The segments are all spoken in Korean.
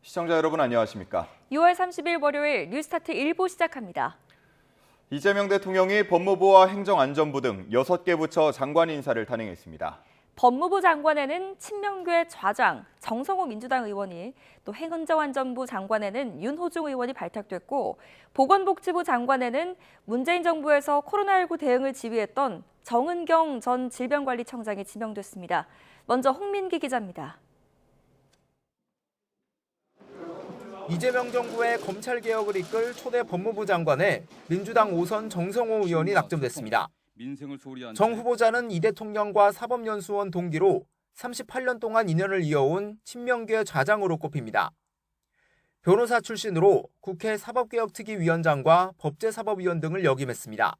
시청자 여러분 안녕하십니까? 6월 30일 월요일 뉴스타트 1부 시작합니다. 이재명 대통령이 법무부와 행정안전부 등 6개 부처 장관 인사를 단행했습니다. 법무부 장관에는 친명계 좌장 정성호 민주당 의원이, 또 행정안전부 장관에는 윤호중 의원이 발탁됐고, 보건복지부 장관에는 문재인 정부에서 코로나19 대응을 지휘했던 정은경 전 질병관리청장이 지명됐습니다. 먼저 홍민기 기자입니다. 이재명 정부의 검찰개혁을 이끌 초대 법무부 장관에 민주당 5선 정성호 의원이 낙점됐습니다. 정 후보자는 이 대통령과 사법연수원 동기로 38년 동안 인연을 이어온 친명계 좌장으로 꼽힙니다. 변호사 출신으로 국회 사법개혁특위위원장과 법제사법위원 등을 역임했습니다.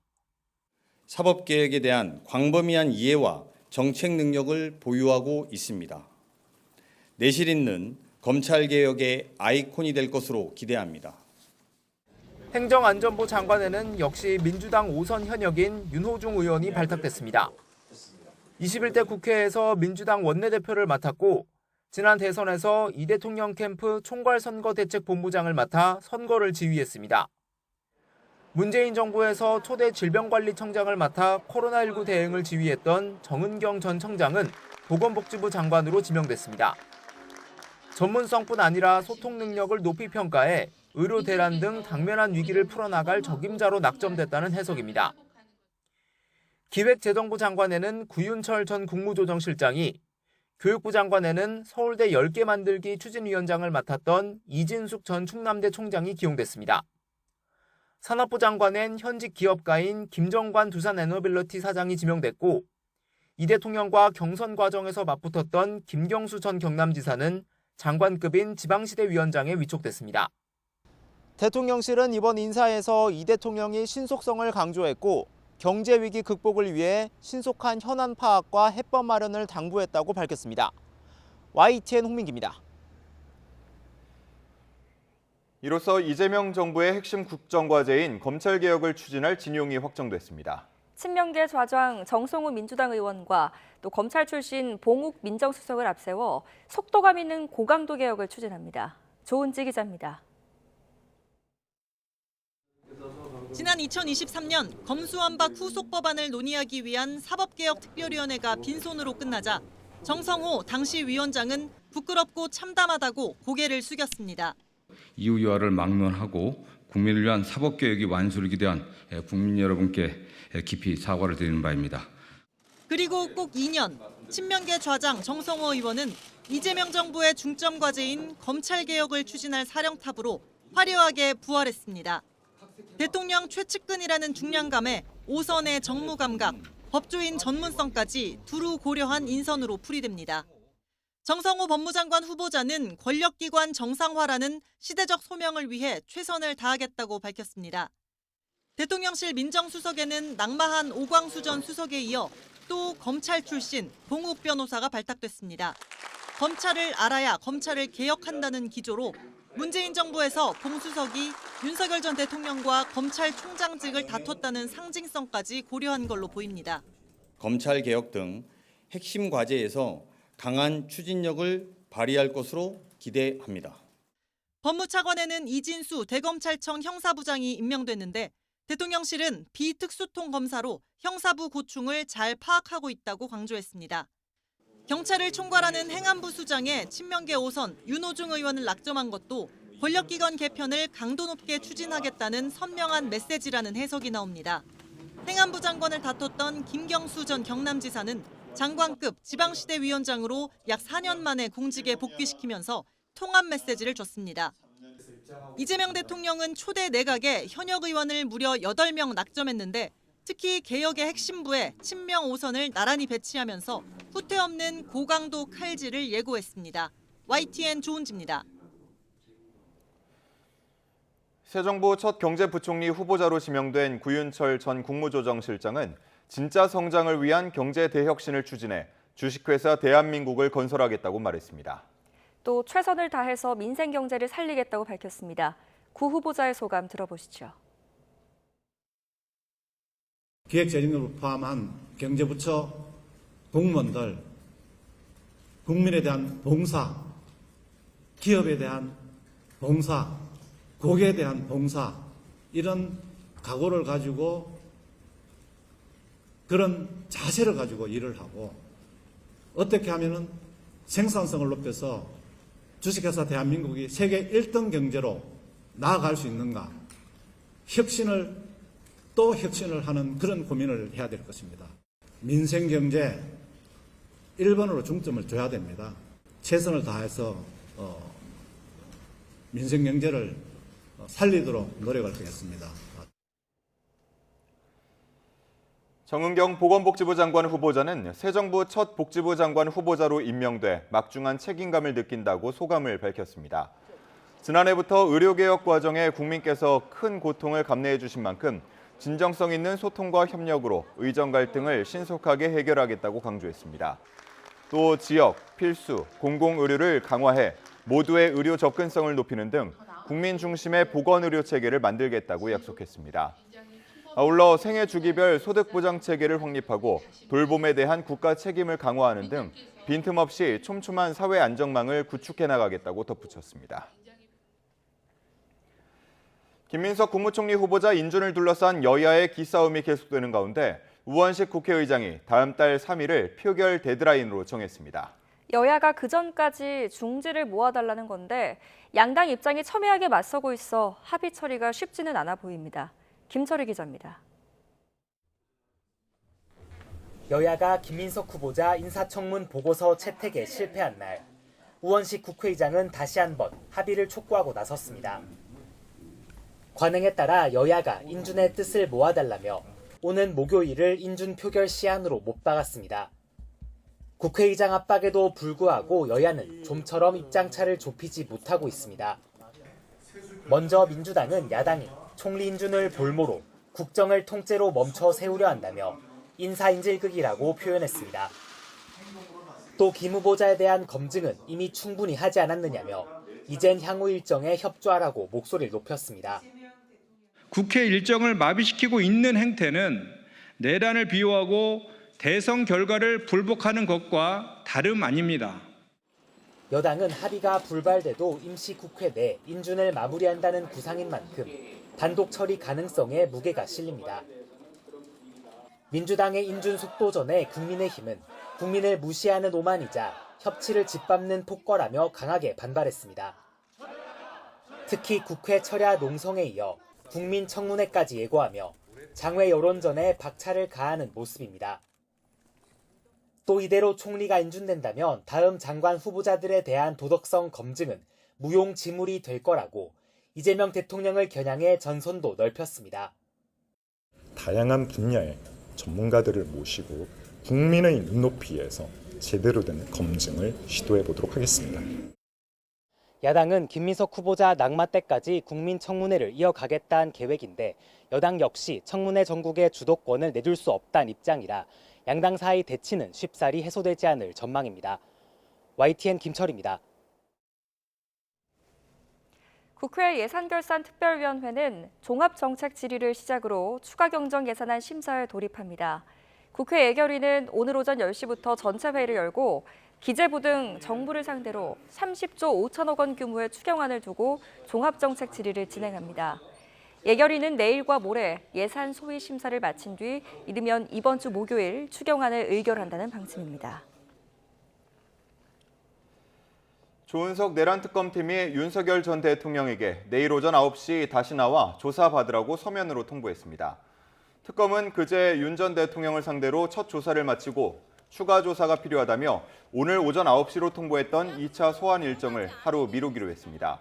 사법개혁에 대한 광범위한 이해와 정책 능력을 보유하고 있습니다. 내실 있는 검찰개혁의 아이콘이 될 것으로 기대합니다. 행정안전부 장관에는 역시 민주당 5선 현역인 윤호중 의원이 발탁됐습니다. 21대 국회에서 민주당 원내대표를 맡았고, 지난 대선에서 이 대통령 캠프 총괄선거대책본부장을 맡아 선거를 지휘했습니다. 문재인 정부에서 초대 질병관리청장을 맡아 코로나19 대응을 지휘했던 정은경 전 청장은 보건복지부 장관으로 지명됐습니다. 전문성뿐 아니라 소통 능력을 높이 평가해 의료 대란 등 당면한 위기를 풀어나갈 적임자로 낙점됐다는 해석입니다. 기획재정부 장관에는 구윤철 전 국무조정실장이, 교육부 장관에는 서울대 10개 만들기 추진위원장을 맡았던 이진숙 전 충남대 총장이 기용됐습니다. 산업부 장관엔 현직 기업가인 김정관 두산에너빌리티 사장이 지명됐고, 이 대통령과 경선 과정에서 맞붙었던 김경수 전 경남지사는 장관급인 지방시대위원장에 위촉됐습니다. 대통령실은 이번 인사에서 이 대통령이 신속성을 강조했고, 경제위기 극복을 위해 신속한 현안 파악과 해법 마련을 당부했다고 밝혔습니다. YTN 홍민기입니다. 이로써 이재명 정부의 핵심 국정과제인 검찰개혁을 추진할 진용이 확정됐습니다. 친명계 좌장 정성호 민주당 의원과 또 검찰 출신 봉욱 민정수석을 앞세워 속도감 있는 고강도 개혁을 추진합니다. 조은지 기자입니다. 지난 2023년 검수완박 후속 법안을 논의하기 위한 사법개혁특별위원회가 빈손으로 끝나자 정성호 당시 위원장은 부끄럽고 참담하다고 고개를 숙였습니다. 이후 여하를 막론하고 국민을 위한 사법개혁이 완수를 기대한 국민 여러분께 깊이 사과를 드리는 바입니다. 그리고 꼭 2년, 친명계 좌장 정성호 의원은 이재명 정부의 중점 과제인 검찰개혁을 추진할 사령탑으로 화려하게 부활했습니다. 대통령 최측근이라는 중량감에 5선의 정무감각, 법조인 전문성까지 두루 고려한 인선으로 풀이됩니다. 정성호 법무장관 후보자는 권력기관 정상화라는 시대적 소명을 위해 최선을 다하겠다고 밝혔습니다. 대통령실 민정수석에는 낙마한 오광수 전 수석에 이어 또 검찰 출신 봉욱 변호사가 발탁됐습니다. 검찰을 알아야 검찰을 개혁한다는 기조로 문재인 정부에서 봉 수석이 윤석열 전 대통령과 검찰총장직을 다퉜다는 상징성까지 고려한 걸로 보입니다. 검찰개혁 등 핵심 과제에서 강한 추진력을 발휘할 것으로 기대합니다. 법무차관에는 이진수 대검찰청 형사부장이 임명됐는데, 대통령실은 비특수통 검사로 형사부 고충을 잘 파악하고 있다고 강조했습니다. 경찰을 총괄하는 행안부 수장에 친명계 5선 윤호중 의원을 낙점한 것도 권력기관 개편을 강도 높게 추진하겠다는 선명한 메시지라는 해석이 나옵니다. 행안부 장관을 다퉜던 김경수 전 경남지사는 장관급 지방시대위원장으로 약 4년 만에 공직에 복귀시키면서 통합 메시지를 줬습니다. 이재명 대통령은 초대 내각에 현역 의원을 무려 8명 낙점했는데, 특히 개혁의 핵심부에 친명 5선을 나란히 배치하면서 후퇴 없는 고강도 칼질을 예고했습니다. YTN 조은지입니다. 새 정부 첫 경제부총리 후보자로 지명된 구윤철 전 국무조정실장은 진짜 성장을 위한 경제 대혁신을 추진해 주식회사 대한민국을 건설하겠다고 말했습니다. 또 최선을 다해서 민생 경제를 살리겠다고 밝혔습니다. 구 후보자의 소감 들어보시죠. 기획재정부를 포함한 경제부처 공무원들, 국민에 대한 봉사, 기업에 대한 봉사, 국에 대한 봉사, 이런 각오를 가지고 그런 자세를 가지고 일을 하고 어떻게 하면은 생산성을 높여서 주식회사 대한민국이 세계 1등 경제로 나아갈 수 있는가, 혁신을 하는 그런 고민을 해야 될 것입니다. 민생경제 1번으로 중점을 둬야 됩니다. 최선을 다해서 민생경제를 살리도록 노력을 하겠습니다. 정은경 보건복지부 장관 후보자는 새 정부 첫 복지부 장관 후보자로 임명돼 막중한 책임감을 느낀다고 소감을 밝혔습니다. 지난해부터 의료개혁 과정에 국민께서 큰 고통을 감내해 주신 만큼 진정성 있는 소통과 협력으로 의정 갈등을 신속하게 해결하겠다고 강조했습니다. 또 지역, 필수, 공공의료를 강화해 모두의 의료 접근성을 높이는 등 국민 중심의 보건의료 체계를 만들겠다고 약속했습니다. 아울러 생애 주기별 소득보장 체계를 확립하고 돌봄에 대한 국가 책임을 강화하는 등 빈틈없이 촘촘한 사회 안정망을 구축해 나가겠다고 덧붙였습니다. 김민석 국무총리 후보자 인준을 둘러싼 여야의 기싸움이 계속되는 가운데 우원식 국회의장이 다음 달 3일을 표결 데드라인으로 정했습니다. 여야가 그전까지 중지를 모아달라는 건데 양당 입장이 첨예하게 맞서고 있어 합의 처리가 쉽지는 않아 보입니다. 김철희 기자입니다. 여야가 김민석 후보자 인사청문 보고서 채택에 실패한 날, 우원식 국회의장은 다시 한번 합의를 촉구하고 나섰습니다. 관행에 따라 여야가 인준의 뜻을 모아달라며 오는 목요일을 인준 표결 시한으로 못 박았습니다. 국회의장 압박에도 불구하고 여야는 좀처럼 입장차를 좁히지 못하고 있습니다. 먼저 민주당은 야당이 총리 인준을 볼모로 국정을 통째로 멈춰 세우려 한다며 인사인질극이라고 표현했습니다. 또 김 후보자에 대한 검증은 이미 충분히 하지 않았느냐며 이젠 향후 일정에 협조하라고 목소리를 높였습니다. 국회 일정을 마비시키고 있는 행태는 내란을 비호하고 대선 결과를 불복하는 것과 다름 아닙니다. 여당은 합의가 불발돼도 임시국회 내 인준을 마무리한다는 구상인 만큼 단독 처리 가능성에 무게가 실립니다. 민주당의 인준 속도 전에 국민의힘은 국민을 무시하는 오만이자 협치를 짓밟는 폭거라며 강하게 반발했습니다. 특히 국회 철야 농성에 이어 국민청문회까지 예고하며 장외 여론전에 박차를 가하는 모습입니다. 또 이대로 총리가 인준된다면 다음 장관 후보자들에 대한 도덕성 검증은 무용지물이 될 거라고 이재명 대통령을 겨냥해 전선도 넓혔습니다. 다양한 분야의 전문가들을 모시고 국민의 눈높이에서 제대로 된 검증을 시도해 보도록 하겠습니다. 야당은 김민석 후보자 낙마 때까지 국민청문회를 이어가겠다는 계획인데 여당 역시 청문회 전국의 주도권을 내줄 수 없다는 입장이라 양당 사이 대치는 쉽사리 해소되지 않을 전망입니다. YTN 김철입니다. 국회 예산결산특별위원회는 종합정책 질의를 시작으로 추가 경정 예산안 심사에 돌입합니다. 국회 예결위는 오늘 오전 10시부터 전체 회의를 열고 기재부 등 정부를 상대로 30조 5천억 원 규모의 추경안을 두고 종합정책 질의를 진행합니다. 예결위는 내일과 모레 예산 소위 심사를 마친 뒤 이르면 이번 주 목요일 추경안을 의결한다는 방침입니다. 조은석 내란특검팀이 윤석열 전 대통령에게 내일 오전 9시 다시 나와 조사받으라고 서면으로 통보했습니다. 특검은 그제 윤 전 대통령을 상대로 첫 조사를 마치고 추가 조사가 필요하다며 오늘 오전 9시로 통보했던 2차 소환 일정을 하루 미루기로 했습니다.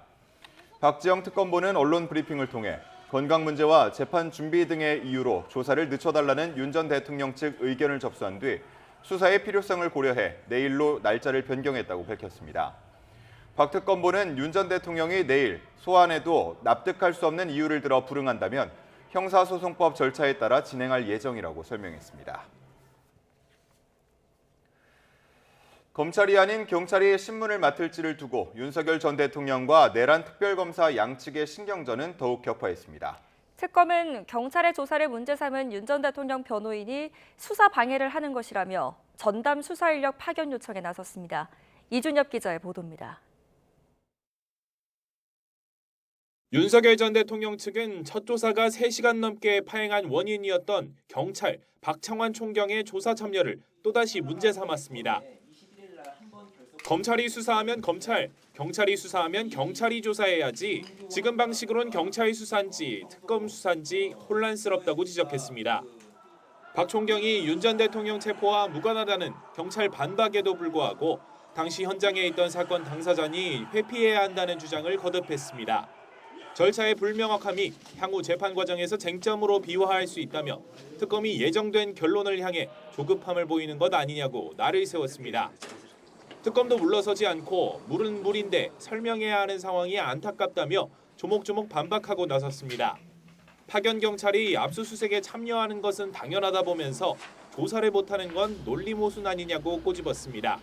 박지영 특검보는 언론 브리핑을 통해 건강 문제와 재판 준비 등의 이유로 조사를 늦춰달라는 윤 전 대통령 측 의견을 접수한 뒤 수사의 필요성을 고려해 내일로 날짜를 변경했다고 밝혔습니다. 박 특검보는 윤 전 대통령이 내일 소환에도 납득할 수 없는 이유를 들어 불응한다면 형사소송법 절차에 따라 진행할 예정이라고 설명했습니다. 검찰이 아닌 경찰이 신문을 맡을지를 두고 윤석열 전 대통령과 내란 특별검사 양측의 신경전은 더욱 격화했습니다. 특검은 경찰의 조사를 문제 삼은 윤 전 대통령 변호인이 수사 방해를 하는 것이라며 전담 수사 인력 파견 요청에 나섰습니다. 이준엽 기자의 보도입니다. 윤석열 전 대통령 측은 첫 조사가 3시간 넘게 파행한 원인이었던 경찰 박창환 총경의 조사 참여를 또다시 문제 삼았습니다. 검찰이 수사하면 검찰, 경찰이 수사하면 경찰이 조사해야지 지금 방식으론 경찰 수사인지 특검 수사인지 혼란스럽다고 지적했습니다. 박 총경이 윤 전 대통령 체포와 무관하다는 경찰 반박에도 불구하고 당시 현장에 있던 사건 당사자니 회피해야 한다는 주장을 거듭했습니다. 절차의 불명확함이 향후 재판 과정에서 쟁점으로 비화할 수 있다며 특검이 예정된 결론을 향해 조급함을 보이는 것 아니냐고 날을 세웠습니다. 특검도 물러서지 않고 물은 물인데 설명해야 하는 상황이 안타깝다며 조목조목 반박하고 나섰습니다. 파견 경찰이 압수수색에 참여하는 것은 당연하다 보면서 조사를 못하는 건 논리모순 아니냐고 꼬집었습니다.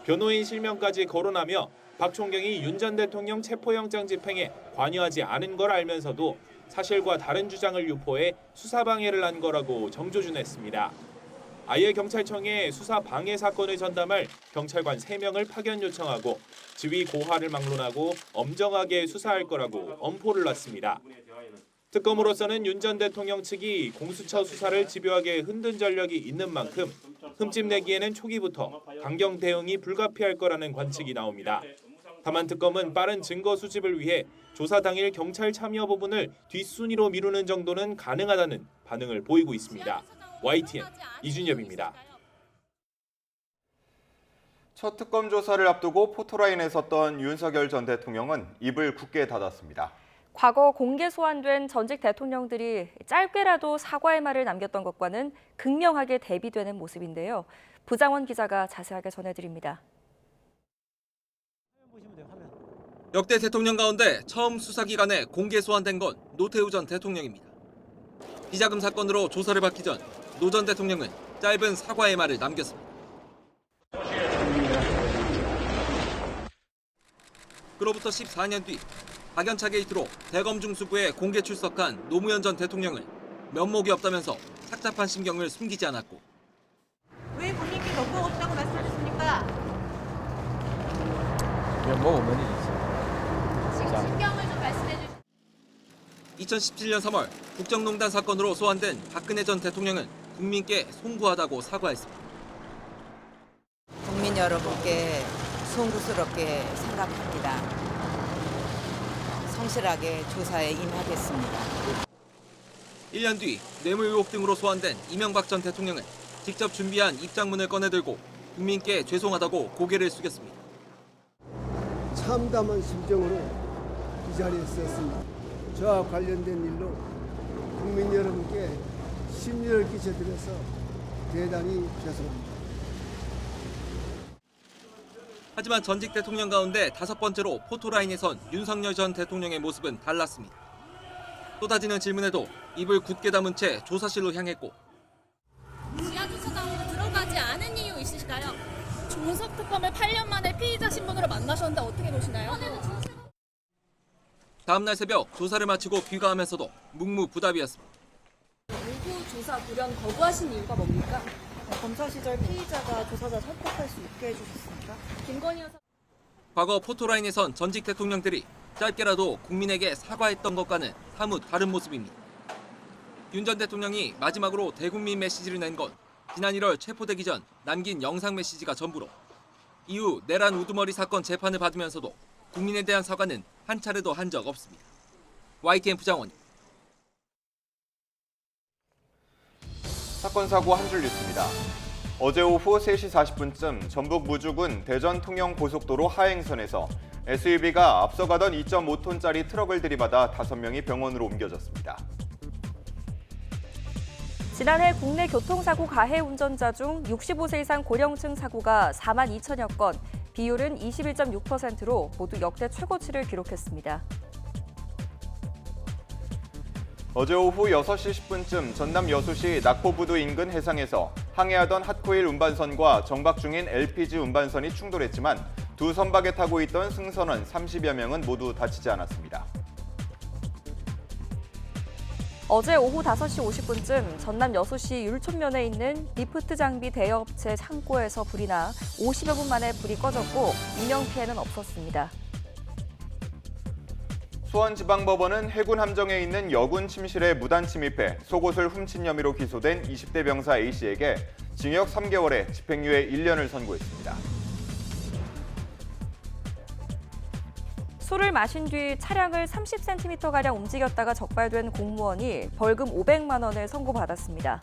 변호인 실명까지 거론하며 박 총경이 윤 전 대통령 체포영장 집행에 관여하지 않은 걸 알면서도 사실과 다른 주장을 유포해 수사방해를 한 거라고 정조준했습니다. 아예 경찰청에 수사방해 사건을 전담할 경찰관 3명을 파견 요청하고 지휘 고하를 막론하고 엄정하게 수사할 거라고 엄포를 놨습니다. 특검으로서는 윤 전 대통령 측이 공수처 수사를 집요하게 흔든 전력이 있는 만큼 흠집 내기에는 초기부터 강경 대응이 불가피할 거라는 관측이 나옵니다. 다만 특검은 빠른 증거 수집을 위해 조사 당일 경찰 참여 부분을 뒷순위로 미루는 정도는 가능하다는 반응을 보이고 있습니다. YTN 이준엽입니다. 첫 특검 조사를 앞두고 포토라인에 섰던 윤석열 전 대통령은 입을 굳게 닫았습니다. 과거 공개 소환된 전직 대통령들이 짧게라도 사과의 말을 남겼던 것과는 극명하게 대비되는 모습인데요. 부장원 기자가 자세하게 전해드립니다. 역대 대통령 가운데 처음 수사기관에 공개 소환된 건 노태우 전 대통령입니다. 비자금 사건으로 조사를 받기 전 노 전 대통령은 짧은 사과의 말을 남겼습니다. 그로부터 14년 뒤 박연차 게이트로 대검중수부에 공개 출석한 노무현 전 대통령은 면목이 없다면서 착잡한 심경을 숨기지 않았고 왜 국민께 면목 없다고 말씀하셨습니까? 면목 없는 일이 있어요. 지금 심경을 좀 말씀해 주시죠. 2017년 3월 국정농단 사건으로 소환된 박근혜 전 대통령은 국민께 송구하다고 사과했습니다. 국민 여러분께 송구스럽게 생각합니다. 성실하게 조사에 임하겠습니다. 1년 뒤 뇌물 의혹 등으로 소환된 이명박 전 대통령은 직접 준비한 입장문을 꺼내들고 국민께 죄송하다고 고개를 숙였습니다. 참담한 심정으로 이 자리에 섰습니다. 저와 관련된 일로 국민 여러분께 심려를 끼쳐드려서 대단히 죄송합니다. 하지만 전직 대통령 가운데 5번째로 포토라인에 선 윤석열 전 대통령의 모습은 달랐습니다. 쏟아지는 질문에도 입을 굳게 다문 채 조사실로 향했고 지하주차장으로 들어가지 않은 이유 있으실까요? 조석 특검을 8년 만에 피의자 신분으로 만나셨는데 어떻게 보시나요? 다음 날 새벽 조사를 마치고 귀가하면서도 묵묵부답이었습니다. 일부 조사 불연 거부하신 이유가 뭡니까? 검사 시절 피의자가 조사자 설득할 수 있게 해주셨습니까? 김건희 여사. 과거 포토라인에 선 전직 대통령들이 짧게라도 국민에게 사과했던 것과는 사뭇 다른 모습입니다. 윤 전 대통령이 마지막으로 대국민 메시지를 낸 건 지난 1월 체포되기 전 남긴 영상 메시지가 전부로 이후 내란 우두머리 사건 재판을 받으면서도 국민에 대한 사과는 한 차례도 한 적 없습니다. YTN 부장원입니다. 사건 사고 한 줄 뉴스입니다. 어제 오후 3시 40분쯤 전북 무주군 대전 통영 고속도로 하행선에서 SUV가 앞서가던 2.5톤짜리 트럭을 들이받아 5명이 병원으로 옮겨졌습니다. 지난해 국내 교통사고 가해 운전자 중 65세 이상 고령층 사고가 4만 2천여 건, 비율은 21.6%로 모두 역대 최고치를 기록했습니다. 어제 오후 6시 10분쯤 전남 여수시 낙포부두 인근 해상에서 항해하던 핫코일 운반선과 정박 중인 LPG 운반선이 충돌했지만 두 선박에 타고 있던 승선원 30여 명은 모두 다치지 않았습니다. 어제 오후 5시 50분쯤 전남 여수시 율촌면에 있는 리프트 장비 대여업체 창고에서 불이 나 50여 분 만에 불이 꺼졌고 인명피해는 없었습니다. 수원지방법원은 해군 함정에 있는 여군 침실에 무단 침입해 속옷을 훔친 혐의로 기소된 20대 병사 A씨에게 징역 3개월에 집행유예 1년을 선고했습니다. 술을 마신 뒤 차량을 30cm가량 움직였다가 적발된 공무원이 벌금 500만 원을 선고받았습니다.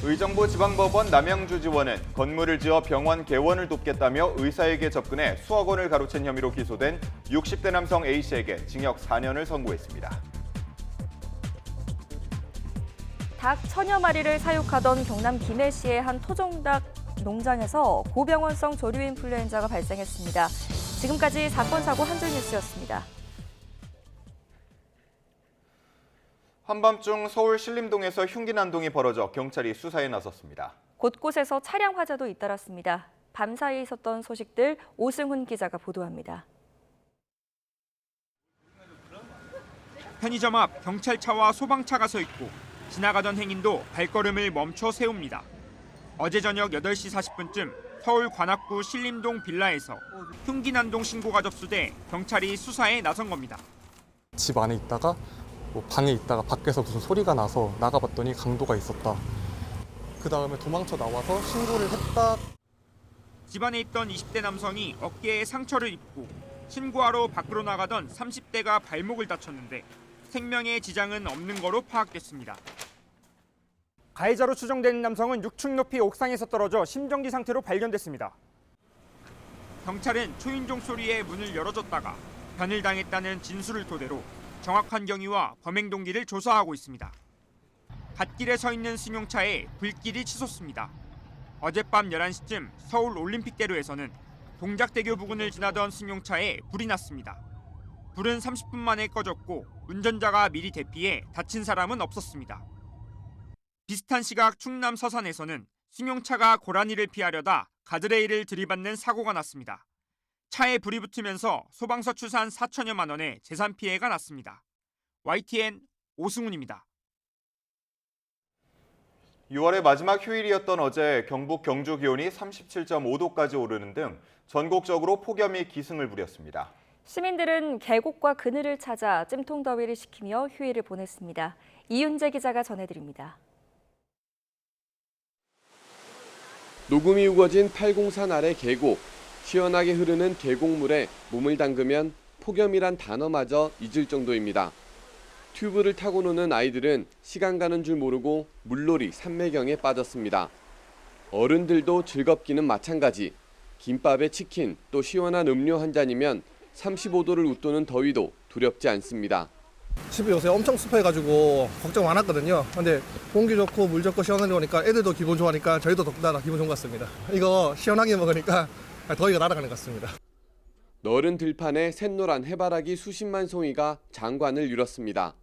의정부 지방법원 남양주지원은 건물을 지어 병원 개원을 돕겠다며 의사에게 접근해 수억 원을 가로챈 혐의로 기소된 60대 남성 A씨에게 징역 4년을 선고했습니다. 닭 1000여 마리를 사육하던 경남 김해시의 한 토종닭 농장에서 고병원성 조류 인플루엔자가 발생했습니다. 지금까지 사건 사고 한줄 뉴스였습니다. 한밤중 서울 신림동에서 흉기 난동이 벌어져 경찰이 수사에 나섰습니다. 곳곳에서 차량 화재도 잇따랐습니다. 밤사이에 있었던 소식들 오승훈 기자가 보도합니다. 편의점 앞 경찰차와 소방차가 서 있고 지나가던 행인도 발걸음을 멈춰 세웁니다. 어제 저녁 8시 40분쯤 서울 관악구 신림동 빌라에서 흉기 난동 신고가 접수돼 경찰이 수사에 나선 겁니다. 집 안에 있다가 방에 있다가 밖에서 무슨 소리가 나서 나가봤더니 강도가 있었다. 그 다음에 도망쳐 나와서 신고를 했다. 집 안에 있던 20대 남성이 어깨에 상처를 입고 신고하러 밖으로 나가던 30대가 발목을 다쳤는데 생명에 지장은 없는 거로 파악됐습니다. 가해자로 추정되는 남성은 6층 높이 옥상에서 떨어져 심정지 상태로 발견됐습니다. 경찰은 초인종 소리에 문을 열어줬다가 변을 당했다는 진술을 토대로 정확한 경위와 범행 동기를 조사하고 있습니다. 갓길에 서 있는 승용차에 불길이 치솟습니다. 어젯밤 11시쯤 서울 올림픽대로에서는 동작대교 부근을 지나던 승용차에 불이 났습니다. 불은 30분 만에 꺼졌고 운전자가 미리 대피해 다친 사람은 없었습니다. 비슷한 시각 충남 서산에서는 승용차가 고라니를 피하려다 가드레일을 들이받는 사고가 났습니다. 차에 불이 붙으면서 소방서 추산 4천여만 원의 재산 피해가 났습니다. YTN 오승훈입니다. 6월의 마지막 휴일이었던 어제 경북 경주 기온이 37.5도까지 오르는 등 전국적으로 폭염이 기승을 부렸습니다. 시민들은 계곡과 그늘을 찾아 찜통 더위를 식히며 휴일을 보냈습니다. 이윤재 기자가 전해드립니다. 녹음이 우거진 팔공산 아래 계곡. 시원하게 흐르는 계곡물에 몸을 담그면 폭염이란 단어마저 잊을 정도입니다. 튜브를 타고 노는 아이들은 시간 가는 줄 모르고 물놀이 산매경에 빠졌습니다. 어른들도 즐겁기는 마찬가지. 김밥에 치킨, 또 시원한 음료 한 잔이면 35도를 웃도는 더위도 두렵지 않습니다. 집이 요새 엄청 습해가지고 걱정 많았거든요. 근데 공기 좋고 물 좋고 시원하게 오니까 애들도 기분 좋아하니까 저희도 덕분에 기분 좋은 것 같습니다. 이거 시원하게 먹으니까 더위가 날아가는 것 같습니다. 너른 들판에 샛노란 해바라기 수십만 송이가 장관을 이뤘습니다.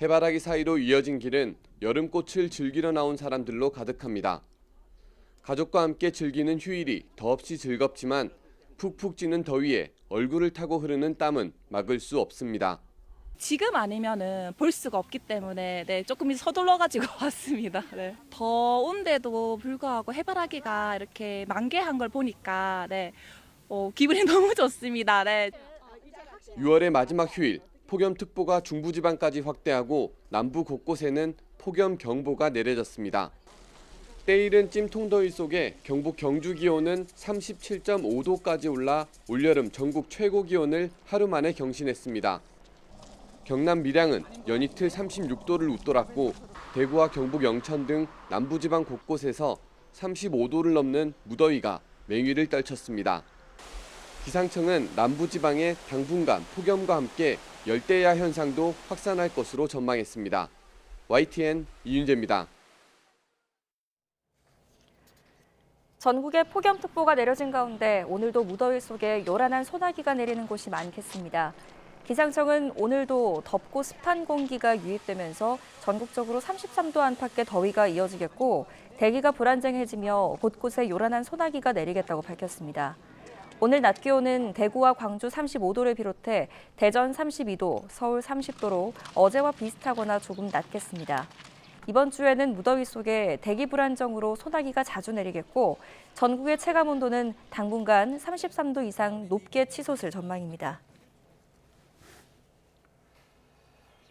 해바라기 사이로 이어진 길은 여름꽃을 즐기러 나온 사람들로 가득합니다. 가족과 함께 즐기는 휴일이 더없이 즐겁지만 푹푹 찌는 더위에 얼굴을 타고 흐르는 땀은 막을 수 없습니다. 지금 아니면은 볼 수가 없기 때문에 조금 서둘러가지고 왔습니다. 더운데도 불구하고 해바라기가 이렇게 만개한 걸 보니까 기분이 너무 좋습니다. 6월의 마지막 휴일, 폭염특보가 중부지방까지 확대하고 남부 곳곳에는 폭염경보가 내려졌습니다. 때이른 찜통더위 속에 경북 경주 기온은 37.5도까지 올라 올여름 전국 최고 기온을 하루 만에 경신했습니다. 경남 밀양은 연이틀 36도를 웃돌았고 대구와 경북 영천 등 남부지방 곳곳에서 35도를 넘는 무더위가 맹위를 떨쳤습니다. 기상청은 남부지방에 당분간 폭염과 함께 열대야 현상도 확산할 것으로 전망했습니다. YTN 이윤재입니다. 전국에 폭염특보가 내려진 가운데 오늘도 무더위 속에 요란한 소나기가 내리는 곳이 많겠습니다. 기상청은 오늘도 덥고 습한 공기가 유입되면서 전국적으로 33도 안팎의 더위가 이어지겠고 대기가 불안정해지며 곳곳에 요란한 소나기가 내리겠다고 밝혔습니다. 오늘 낮 기온은 대구와 광주 35도를 비롯해 대전 32도, 서울 30도로 어제와 비슷하거나 조금 낮겠습니다. 이번 주에는 무더위 속에 대기 불안정으로 소나기가 자주 내리겠고 전국의 체감 온도는 당분간 33도 이상 높게 치솟을 전망입니다.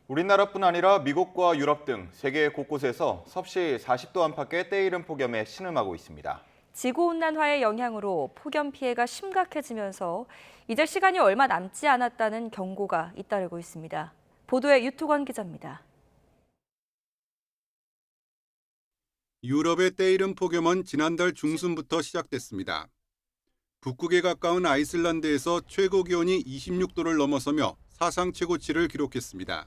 우리나라뿐 아니라 미국과 유럽 등 세계 곳곳에서 섭씨 40도 안팎의 때이른 폭염에 신음하고 있습니다. 지구온난화의 영향으로 폭염 피해가 심각해지면서 이제 시간이 얼마 남지 않았다는 경고가 잇따르고 있습니다. 보도에 유토관 기자입니다. 유럽의 때이른 폭염은 지난달 중순부터 시작됐습니다. 북극에 가까운 아이슬란드에서 최고 기온이 26도를 넘어서며 사상 최고치를 기록했습니다.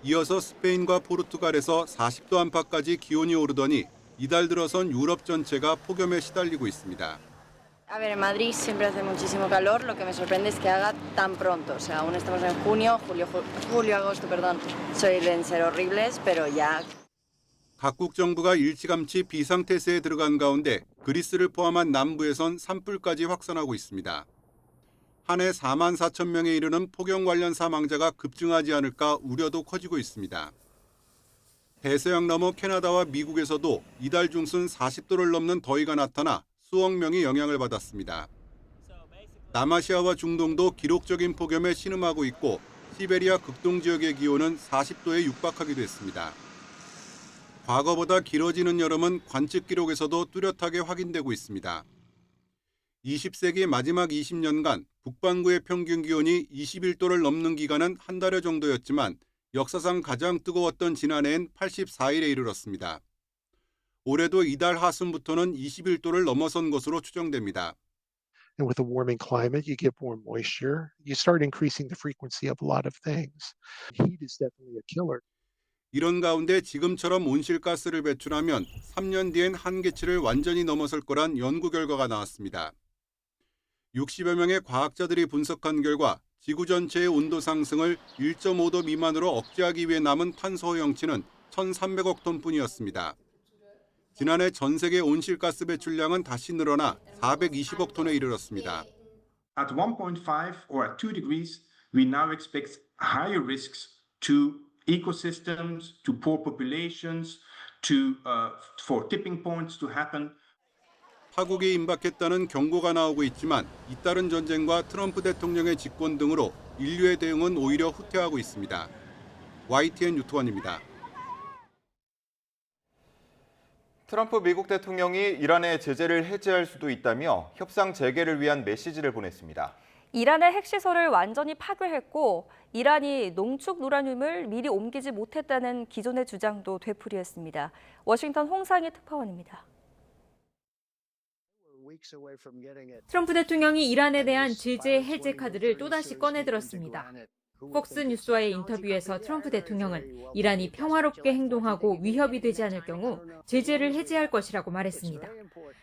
이어서 스페인과 포르투갈에서 40도 안팎까지 기온이 오르더니 이달 들어선 유럽 전체가 폭염에 시달리고 있습니다. A ver, en Madrid siempre hace muchísimo calor. Lo que me sorprende es que haga tan pronto. O sea, aún estamos en julio, agosto, perdón. Suelen ser horribles, pero ya. 각국 정부가 일찌감치 비상태세에 들어간 가운데 그리스를 포함한 남부에선 산불까지 확산하고 있습니다. 한 해 4만 4천 명에 이르는 폭염 관련 사망자가 급증하지 않을까 우려도 커지고 있습니다. 대서양 너머 캐나다와 미국에서도 이달 중순 40도를 넘는 더위가 나타나 수억 명이 영향을 받았습니다. 남아시아와 중동도 기록적인 폭염에 신음하고 있고 시베리아 극동 지역의 기온은 40도에 육박하기도 했습니다. 과거보다 길어지는 여름은 관측 기록에서도 뚜렷하게 확인되고 있습니다. 20세기 마지막 20년간 북반구의 평균 기온이 21도를 넘는 기간은 한 달여 정도였지만 역사상 가장 뜨거웠던 지난해엔 84일에 이르렀습니다. 올해도 이달 하순부터는 21도를 넘어선 것으로 추정됩니다. And with a warming climate, you get more moisture. You start increasing the frequency of a lot of things. Heat is definitely a killer. 이런 가운데 지금처럼 온실가스를 배출하면 3년 뒤엔 한계치를 완전히 넘어설 거란 연구 결과가 나왔습니다. 60여 명의 과학자들이 분석한 결과 지구 전체의 온도 상승을 1.5도 미만으로 억제하기 위해 남은 탄소 허용치는 1,300억 톤뿐이었습니다. 지난해 전 세계 온실가스 배출량은 다시 늘어나 420억 톤에 이르렀습니다. At 1.5 or at 2 degrees, we now expect higher risks to ecosystems, to poor populations, for tipping points to happen. 파국이 임박했다는 경고가 나오고 있지만 잇따른 전쟁과 트럼프 대통령의 집권 등으로 인류의 대응은 오히려 후퇴하고 있습니다. YTN 유토원입니다. 트럼프 미국 대통령이 이란의 제재를 해제할 수도 있다며 협상 재개를 위한 메시지를 보냈습니다. 이란의 핵시설을 완전히 파괴했고 이란이 농축 우라늄을 미리 옮기지 못했다는 기존의 주장도 되풀이했습니다. 워싱턴 홍상희 특파원입니다. 트럼프 대통령이 이란에 대한 제재 해제 카드를 또다시 꺼내들었습니다. 폭스 뉴스와의 인터뷰에서 트럼프 대통령은 이란이 평화롭게 행동하고 위협이 되지 않을 경우 제재를 해제할 것이라고 말했습니다.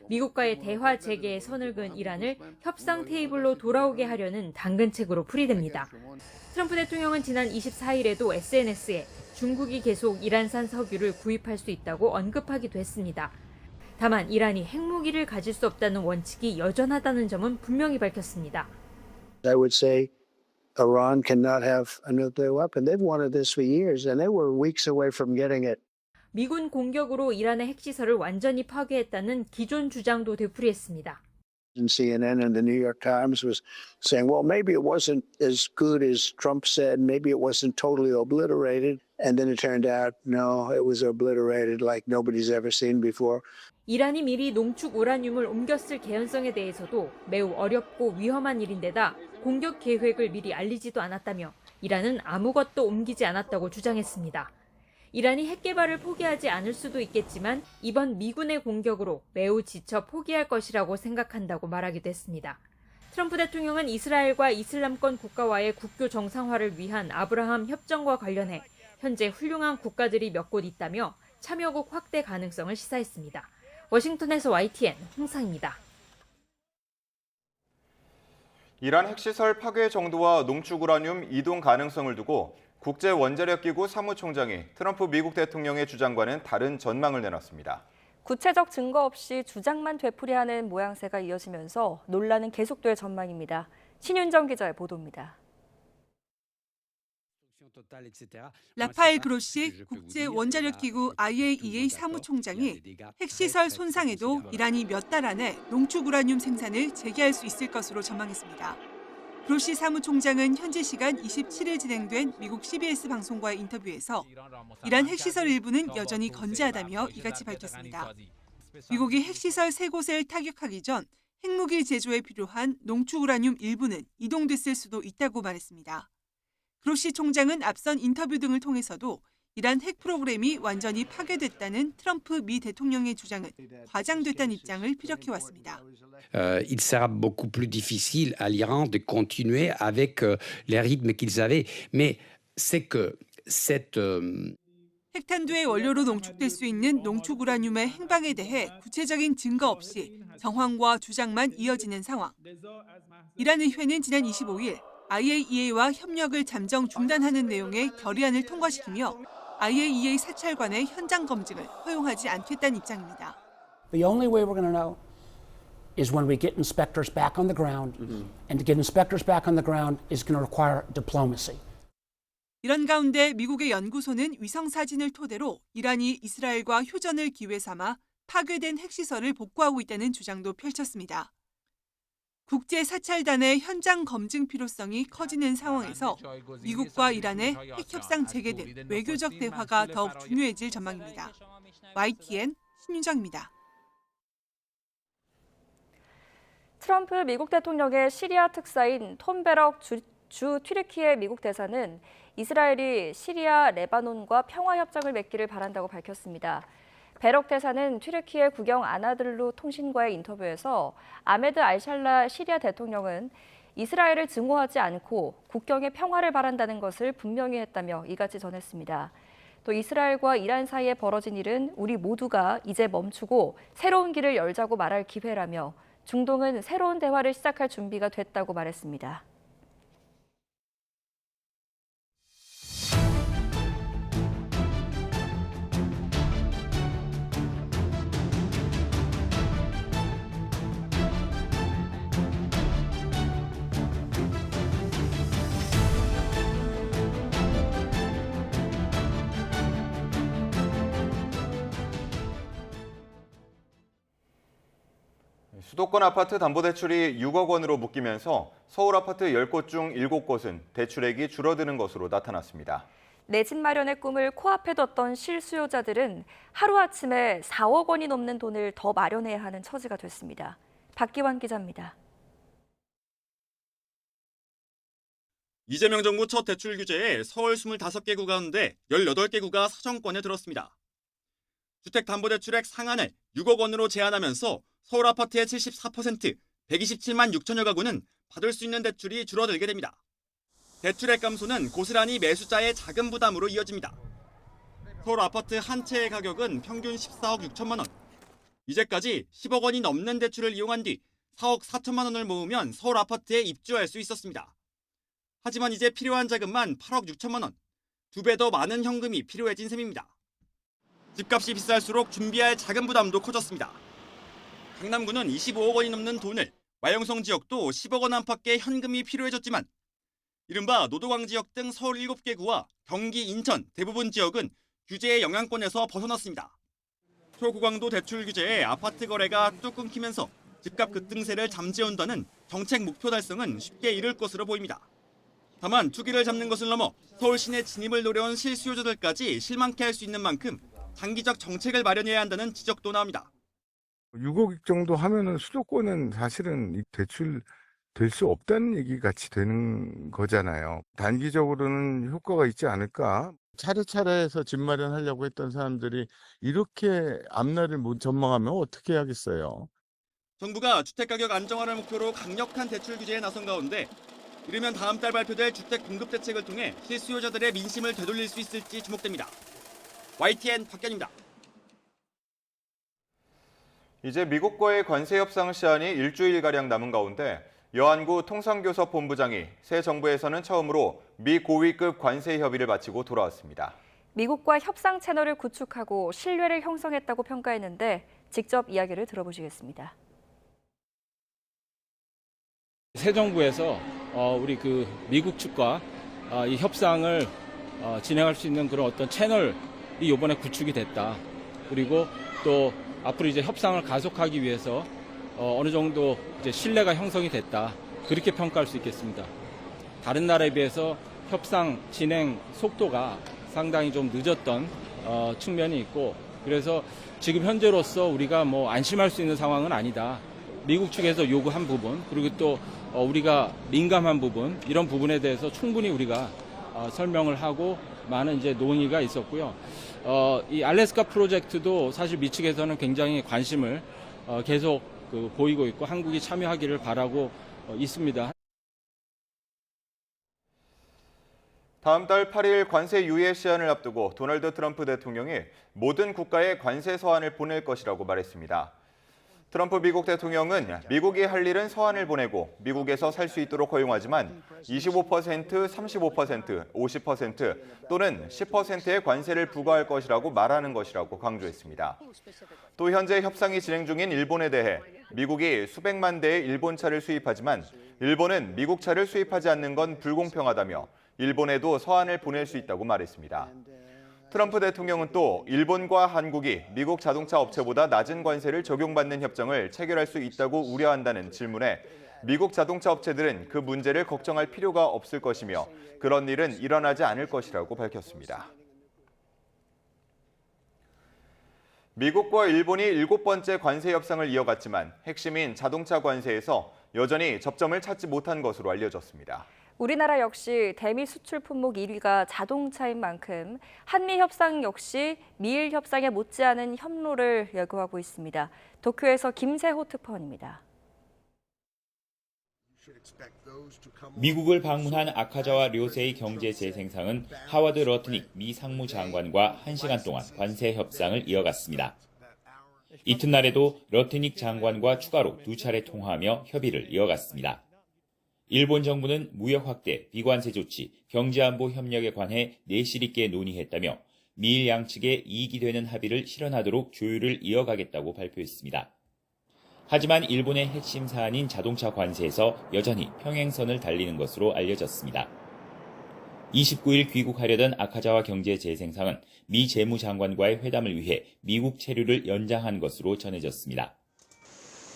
미국과의 대화 재개에 선을 그은 이란을 협상 테이블로 돌아오게 하려는 당근책으로 풀이됩니다. 트럼프 대통령은 지난 24일에도 SNS에 중국이 계속 이란산 석유를 구입할 수 있다고 언급하기도 했습니다. 다만 이란이 핵무기를 가질 수 없다는 원칙이 여전하다는 점은 분명히 밝혔습니다. I would say Iran cannot have a nuclear weapon. They've wanted this for years and they were weeks away from getting it. 미군 공격으로 이란의 핵시설을 완전히 파괴했다는 기존 주장도 되풀이했습니다. CNN and the New York Times was saying, well, maybe it wasn't as good as Trump said. Maybe it wasn't totally obliterated. And then it turned out, no, it was obliterated like nobody's ever seen before. 이란이 미리 농축 우라늄을 옮겼을 개연성에 대해서도 매우 어렵고 위험한 일인데다 공격 계획을 미리 알리지도 않았다며 이란은 아무것도 옮기지 않았다고 주장했습니다. 이란이 핵 개발을 포기하지 않을 수도 있겠지만 이번 미군의 공격으로 매우 지쳐 포기할 것이라고 생각한다고 말하기도 했습니다. 트럼프 대통령은 이스라엘과 이슬람권 국가와의 국교 정상화를 위한 아브라함 협정과 관련해 현재 훌륭한 국가들이 몇 곳 있다며 참여국 확대 가능성을 시사했습니다. 워싱턴에서 YTN 홍상입니다. 이란 핵시설 파괴 정도와 농축 우라늄 이동 가능성을 두고 국제원자력기구 사무총장이 트럼프 미국 대통령의 주장과는 다른 전망을 내놨습니다. 구체적 증거 없이 주장만 되풀이하는 모양새가 이어지면서 논란은 계속될 전망입니다. 신윤정 기자의 보도입니다. 라파엘 그로시 국제 원자력 기구 IAEA 사무총장이 핵시설 손상에도 이란이 몇 달 안에 농축 우라늄 생산을 재개할 수 있을 것으로 전망했습니다. 그로시 사무총장은 현지 시간 27일 진행된 미국 CBS 방송과의 인터뷰에서 이란 핵시설 일부는 여전히 건재하다며 이같이 밝혔습니다. 미국이 핵시설 3곳을 타격하기 전 핵무기 제조에 필요한 농축 우라늄 일부는 이동됐을 수도 있다고 말했습니다. 그로시 총장은 앞선 인터뷰 등을 통해서도 이란 핵 프로그램이 완전히 파괴됐다는 트럼프 미 대통령의 주장은 과장됐다는 입장을 피력해왔습니다. Il sera beaucoup plus difficile à l'Iran de continuer avec les rythmes qu'ils avaient, mais c'est que cette 핵탄두의 원료로 농축될 수 있는 농축 우라늄의 행방에 대해 구체적인 증거 없이 정황과 주장만 이어지는 상황. 이란 의회는 지난 25일 IAEA와 협력을 잠정 중단하는 내용의 결의안을 통과시키며 IAEA 사찰관의 현장 검증을 허용하지 않겠다는 입장입니다. The only way we're going to know is when we get inspectors back on the ground, and to get inspectors back on the ground is going to require diplomacy. 이런 가운데 미국의 연구소는 위성 사진을 토대로 이란이 이스라엘과 휴전을 기회 삼아 파괴된 핵시설을 복구하고 있다는 주장도 펼쳤습니다. 국제 사찰단의 현장 검증 필요성이 커지는 상황에서 미국과 이란의 핵 협상 재개 등 외교적 대화가 더욱 중요해질 전망입니다. YTN 신윤정입니다. 트럼프 미국 대통령의 시리아 특사인 톰 베럭 주 튀르키예 미국 대사는 이스라엘이 시리아, 레바논과 평화협정을 맺기를 바란다고 밝혔습니다. 베럭 대사는 튀르키예 국영 아나들루 통신과의 인터뷰에서 아메드 알샬라 시리아 대통령은 이스라엘을 증오하지 않고 국경의 평화를 바란다는 것을 분명히 했다며 이같이 전했습니다. 또 이스라엘과 이란 사이에 벌어진 일은 우리 모두가 이제 멈추고 새로운 길을 열자고 말할 기회라며 중동은 새로운 대화를 시작할 준비가 됐다고 말했습니다. 수도권 아파트 담보대출이 6억 원으로 묶이면서 서울 아파트 10곳 중 7곳은 대출액이 줄어드는 것으로 나타났습니다. 내 집 마련의 꿈을 코앞에 뒀던 실수요자들은 하루아침에 4억 원이 넘는 돈을 더 마련해야 하는 처지가 됐습니다. 박기환 기자입니다. 이재명 정부 첫 대출 규제에 서울 25개 구 가운데 18개 구가 사정권에 들었습니다. 주택담보대출액 상한을 6억 원으로 제한하면서 서울 아파트의 74%, 127만 6천여 가구는 받을 수 있는 대출이 줄어들게 됩니다. 대출액 감소는 고스란히 매수자의 자금 부담으로 이어집니다. 서울 아파트 한 채의 가격은 평균 14억 6천만 원. 이제까지 10억 원이 넘는 대출을 이용한 뒤 4억 4천만 원을 모으면 서울 아파트에 입주할 수 있었습니다. 하지만 이제 필요한 자금만 8억 6천만 원, 2배 더 많은 현금이 필요해진 셈입니다. 집값이 비쌀수록 준비할 자금 부담도 커졌습니다. 강남구는 25억 원이 넘는 돈을, 마영성 지역도 10억 원 안팎의 현금이 필요해졌지만 이른바 노도광 지역 등 서울 7개 구와 경기, 인천 대부분 지역은 규제의 영향권에서 벗어났습니다. 초고강도 대출 규제에 아파트 거래가 뚝 끊기면서 집값 급등세를 잠재운다는 정책 목표 달성은 쉽게 이룰 것으로 보입니다. 다만 투기를 잡는 것을 넘어 서울 시내 진입을 노려온 실수요자들까지 실망케 할 수 있는 만큼 장기적 정책을 마련해야 한다는 지적도 나옵니다. 6억 정도 하면은 수도권은 사실은 대출 될 수 없다는 얘기 같이 되는 거잖아요. 단기적으로는 효과가 있지 않을까? 차례차례 해서 집 마련하려고 했던 사람들이 이렇게 앞날을 못 전망하면 어떻게 하겠어요? 정부가 주택가격 안정화를 목표로 강력한 대출 규제에 나선 가운데 이르면 다음 달 발표될 주택 공급 대책을 통해 실수요자들의 민심을 되돌릴 수 있을지 주목됩니다. YTN 박견입니다. 이제 미국과의 관세 협상 시한이 일주일가량 남은 가운데 여안구 통상교섭 본부장이 새 정부에서는 처음으로 미 고위급 관세 협의를 마치고 돌아왔습니다. 미국과 협상 채널을 구축하고 신뢰를 형성했다고 평가했는데 직접 이야기를 들어보시겠습니다. 새 정부에서 우리 미국 측과 이 협상을 진행할 수 있는 그런 어떤 채널이 이번에 구축이 됐다. 그리고 또 앞으로 이제 협상을 가속하기 위해서 어느 정도 이제 신뢰가 형성이 됐다. 그렇게 평가할 수 있겠습니다. 다른 나라에 비해서 협상 진행 속도가 상당히 좀 늦었던 측면이 있고, 그래서 지금 현재로서 우리가 뭐 안심할 수 있는 상황은 아니다. 미국 측에서 요구한 부분, 그리고 또 우리가 민감한 부분, 이런 부분에 대해서 충분히 우리가 설명을 하고 많은 이제 논의가 있었고요. 이 알래스카 프로젝트도 사실 미 측에서는 굉장히 관심을 계속 보이고 있고 한국이 참여하기를 바라고 있습니다. 다음 달 8일 관세 유예 시한을 앞두고 도널드 트럼프 대통령이 모든 국가에 관세 서한을 보낼 것이라고 말했습니다. 트럼프 미국 대통령은 미국이 할 일은 서한을 보내고 미국에서 살 수 있도록 허용하지만 25%, 35%, 50% 또는 10%의 관세를 부과할 것이라고 말하는 것이라고 강조했습니다. 또 현재 협상이 진행 중인 일본에 대해 미국이 수백만 대의 일본 차를 수입하지만 일본은 미국 차를 수입하지 않는 건 불공평하다며 일본에도 서한을 보낼 수 있다고 말했습니다. 트럼프 대통령은 또 일본과 한국이 미국 자동차 업체보다 낮은 관세를 적용받는 협정을 체결할 수 있다고 우려한다는 질문에 미국 자동차 업체들은 그 문제를 걱정할 필요가 없을 것이며 그런 일은 일어나지 않을 것이라고 밝혔습니다. 미국과 일본이 7번째 관세 협상을 이어갔지만 핵심인 자동차 관세에서 여전히 접점을 찾지 못한 것으로 알려졌습니다. 우리나라 역시 대미 수출 품목 1위가 자동차인 만큼 한미 협상 역시 미일 협상에 못지않은 협로를 예고하고 있습니다. 도쿄에서 김세호 특파원입니다. 미국을 방문한 아카자와 료세이 경제재생상은 하워드 러트닉 미 상무장관과 1시간 동안 관세 협상을 이어갔습니다. 이튿날에도 러트닉 장관과 추가로 2차례 통화하며 협의를 이어갔습니다. 일본 정부는 무역 확대, 비관세 조치, 경제안보 협력에 관해 내실 있게 논의했다며 미일 양측에 이익이 되는 합의를 실현하도록 조율을 이어가겠다고 발표했습니다. 하지만 일본의 핵심 사안인 자동차 관세에서 여전히 평행선을 달리는 것으로 알려졌습니다. 29일 귀국하려던 아카자와 경제재생상은 미 재무장관과의 회담을 위해 미국 체류를 연장한 것으로 전해졌습니다.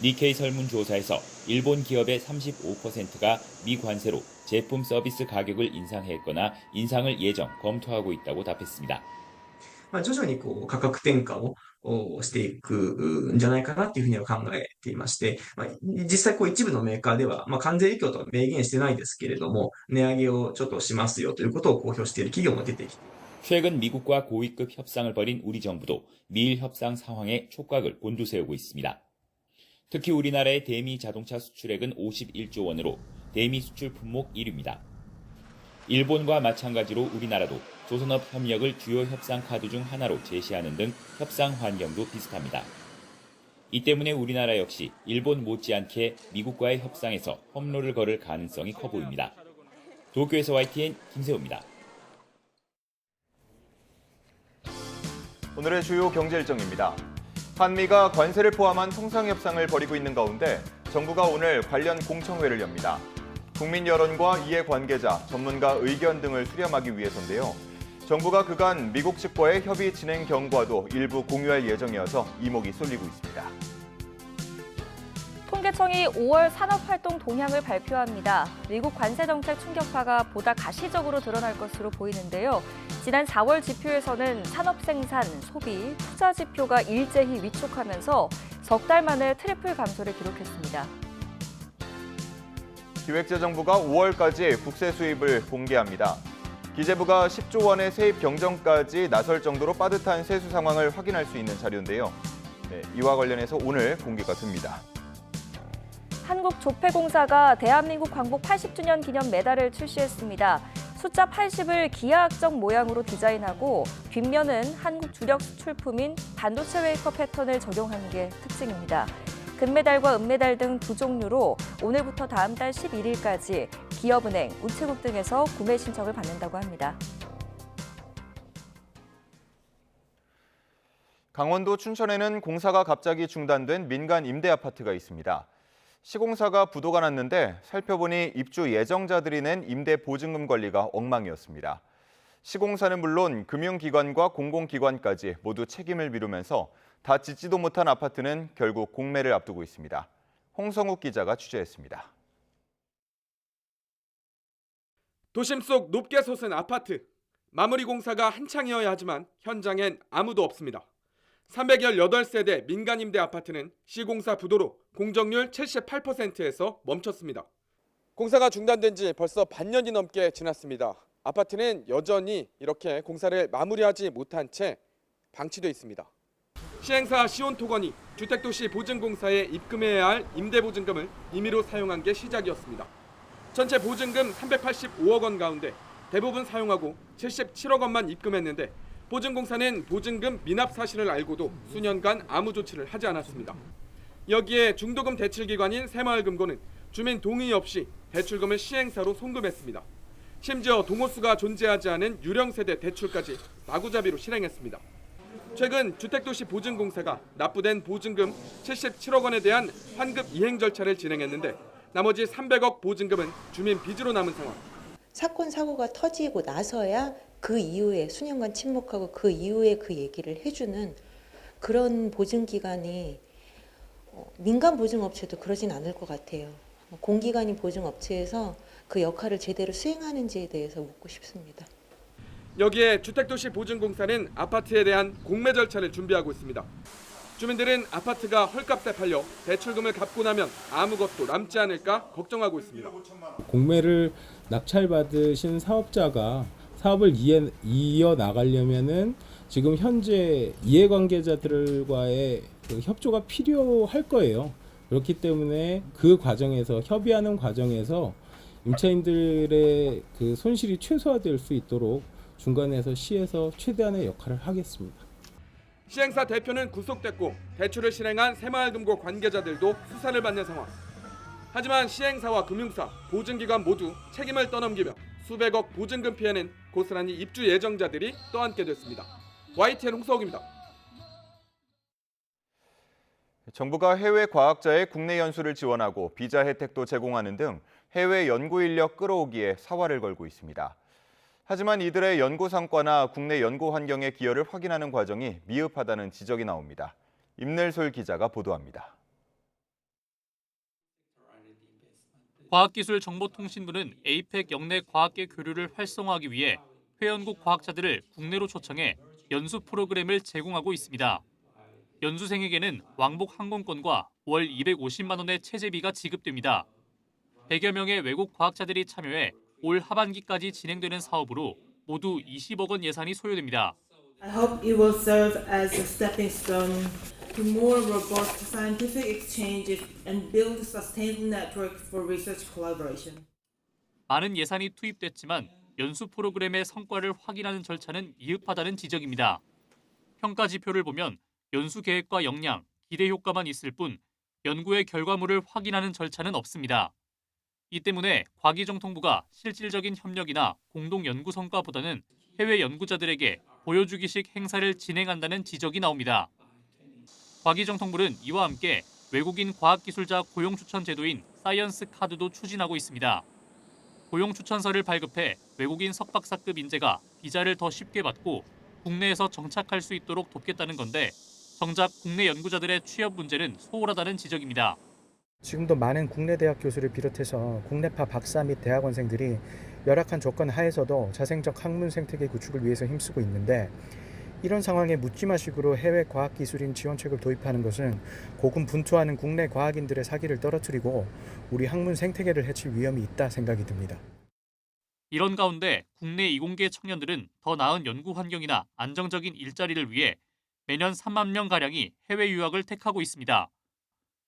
니케이 설문조사에서 일본 기업의 35%가 미관세로 제품 서비스 가격을 인상했거나 인상을 예정 검토하고 있다고 답했습니다. 徐々に価格転嫁をしていくんじゃないかなというふうには考えていまして、実際一部のメーカーでは関税影響とは明言してないですけれども、値上げをちょっとしますよということを公表している企業も出てきて。 최근 미국과 고위급 협상을 벌인 우리 정부도 미일 협상 상황에 촉각을 곤두세우고 있습니다. 특히 우리나라의 대미 자동차 수출액은 51조 원으로 대미 수출 품목 1위입니다. 일본과 마찬가지로 우리나라도 조선업 협력을 주요 협상 카드 중 하나로 제시하는 등 협상 환경도 비슷합니다. 이 때문에 우리나라 역시 일본 못지않게 미국과의 협상에서 험로를 걸을 가능성이 커 보입니다. 도쿄에서 YTN 김세호입니다. 오늘의 주요 경제 일정입니다. 한미가 관세를 포함한 통상협상을 벌이고 있는 가운데 정부가 오늘 관련 공청회를 엽니다. 국민 여론과 이해관계자, 전문가 의견 등을 수렴하기 위해서인데요. 정부가 그간 미국 측과의 협의 진행 경과도 일부 공유할 예정이어서 이목이 쏠리고 있습니다. 통계청이 5월 산업활동 동향을 발표합니다. 미국 관세 정책 충격파가 보다 가시적으로 드러날 것으로 보이는데요. 지난 4월 지표에서는 산업 생산, 소비, 투자 지표가 일제히 위축하면서 석 달 만에 트리플 감소를 기록했습니다. 기획재정부가 5월까지 국세 수입을 공개합니다. 기재부가 10조 원의 세입 경정까지 나설 정도로 빠듯한 세수 상황을 확인할 수 있는 자료인데요. 이와 관련해서 오늘 공개가 됩니다. 한국조폐공사가 대한민국 광복 80주년 기념 메달을 출시했습니다. 숫자 80을 기하학적 모양으로 디자인하고 뒷면은 한국 주력 수출품인 반도체 웨이퍼 패턴을 적용한 게 특징입니다. 금메달과 은메달 등 두 종류로 오늘부터 다음 달 11일까지 기업은행, 우체국 등에서 구매 신청을 받는다고 합니다. 강원도 춘천에는 공사가 갑자기 중단된 민간 임대 아파트가 있습니다. 시공사가 부도가 났는데 살펴보니 입주 예정자들이 낸 임대 보증금 관리가 엉망이었습니다. 시공사는 물론 금융기관과 공공기관까지 모두 책임을 미루면서 다 짓지도 못한 아파트는 결국 공매를 앞두고 있습니다. 홍성욱 기자가 취재했습니다. 도심 속 높게 솟은 아파트. 마무리 공사가 한창이어야 하지만 현장엔 아무도 없습니다. 318세대 민간임대 아파트는 시공사 부도로 공정률 78%에서 멈췄습니다. 공사가 중단된 지 벌써 반년이 넘게 지났습니다. 아파트는 여전히 이렇게 공사를 마무리하지 못한 채 방치돼 있습니다. 시행사 시온토건이 주택도시보증공사에 입금해야 할 임대보증금을 임의로 사용한 게 시작이었습니다. 전체 보증금 385억 원 가운데 대부분 사용하고 77억 원만 입금했는데 보증공사는 보증금 미납 사실을 알고도 수년간 아무 조치를 하지 않았습니다. 여기에 중도금 대출기관인 새마을금고는 주민 동의 없이 대출금을 시행사로 송금했습니다. 심지어 동호수가 존재하지 않은 유령세대 대출까지 마구잡이로 실행했습니다. 최근 주택도시보증공사가 납부된 보증금 77억 원에 대한 환급 이행 절차를 진행했는데 나머지 300억 보증금은 주민 빚으로 남은 상황. 사건 사고가 터지고 나서야 그 이후에 수년간 침묵하고 그 이후에 그 얘기를 해주는 그런 보증기관이 민간 보증업체도 그러진 않을 것 같아요. 공기관인 보증업체에서 그 역할을 제대로 수행하는지에 대해서 묻고 싶습니다. 여기에 주택도시보증공사는 아파트에 대한 공매 절차를 준비하고 있습니다. 주민들은 아파트가 헐값에 팔려 대출금을 갚고 나면 아무것도 남지 않을까 걱정하고 있습니다. 공매를 낙찰받으신 사업자가 사업을 이어나가려면은 지금 현재 이해관계자들과의 그 협조가 필요할 거예요. 그렇기 때문에 그 과정에서 협의하는 과정에서 임차인들의 그 손실이 최소화될 수 있도록 중간에서 시에서 최대한의 역할을 하겠습니다. 시행사 대표는 구속됐고 대출을 실행한 새마을금고 관계자들도 수사를 받는 상황. 하지만 시행사와 금융사, 보증기관 모두 책임을 떠넘기며 수백억 보증금 피해는 고스란히 입주 예정자들이 떠안게 됐습니다. YTN 홍석욱입니다. 정부가 해외 과학자의 국내 연수를 지원하고 비자 혜택도 제공하는 등 해외 연구 인력 끌어오기에 사활을 걸고 있습니다. 하지만 이들의 연구 성과나 국내 연구 환경의 기여를 확인하는 과정이 미흡하다는 지적이 나옵니다. 임늘솔 기자가 보도합니다. 과학기술정보통신부는 에이펙 영내 과학계 교류를 활성화하기 위해 회원국 과학자들을 국내로 초청해 연수 프로그램을 제공하고 있습니다. 연수생에게는 왕복 항공권과 월 250만 원의 체재비가 지급됩니다. 100여 명의 외국 과학자들이 참여해 올 하반기까지 진행되는 사업으로 모두 20억 원 예산이 소요됩니다. I hope it will serve as a stepping stone to more robust scientific exchanges and build a sustainable network for research collaboration. 많은 예산이 투입됐지만 연수 프로그램의 성과를 확인하는 절차는 미흡하다는 지적입니다. 평가 지표를 보면 연수 계획과 역량, 기대 효과만 있을 뿐 연구의 결과물을 확인하는 절차는 없습니다. 이 때문에 과기정통부가 실질적인 협력이나 공동 연구 성과보다는 해외 연구자들에게 보여주기식 행사를 진행한다는 지적이 나옵니다. 과기정통부는 이와 함께 외국인 과학기술자 고용추천 제도인 사이언스 카드도 추진하고 있습니다. 고용추천서를 발급해 외국인 석박사급 인재가 비자를 더 쉽게 받고 국내에서 정착할 수 있도록 돕겠다는 건데 정작 국내 연구자들의 취업 문제는 소홀하다는 지적입니다. 지금도 많은 국내 대학 교수를 비롯해서 국내파 박사 및 대학원생들이 열악한 조건 하에서도 자생적 학문 생태계 구축을 위해서 힘쓰고 있는데 이런 상황에 묻지마식으로 해외 과학기술인 지원책을 도입하는 것은 고군분투하는 국내 과학인들의 사기를 떨어뜨리고 우리 학문 생태계를 해칠 위험이 있다 생각이 듭니다. 이런 가운데 국내 이공계 청년들은 더 나은 연구 환경이나 안정적인 일자리를 위해 매년 3만 명가량이 해외 유학을 택하고 있습니다.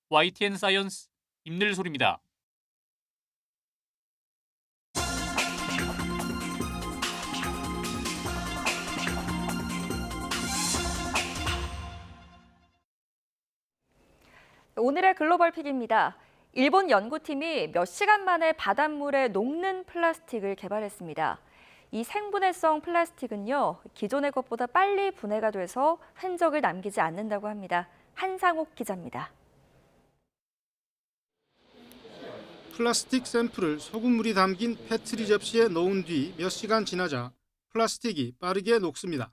YTN 사이언스 임늘솔입니다. 오늘의 글로벌 픽입니다. 일본 연구팀이 몇 시간 만에 바닷물에 녹는 플라스틱을 개발했습니다. 이 생분해성 플라스틱은요, 기존의 것보다 빨리 분해가 돼서 흔적을 남기지 않는다고 합니다. 한상옥 기자입니다. 플라스틱 샘플을 소금물이 담긴 페트리 접시에 넣은 뒤 몇 시간 지나자 플라스틱이 빠르게 녹습니다.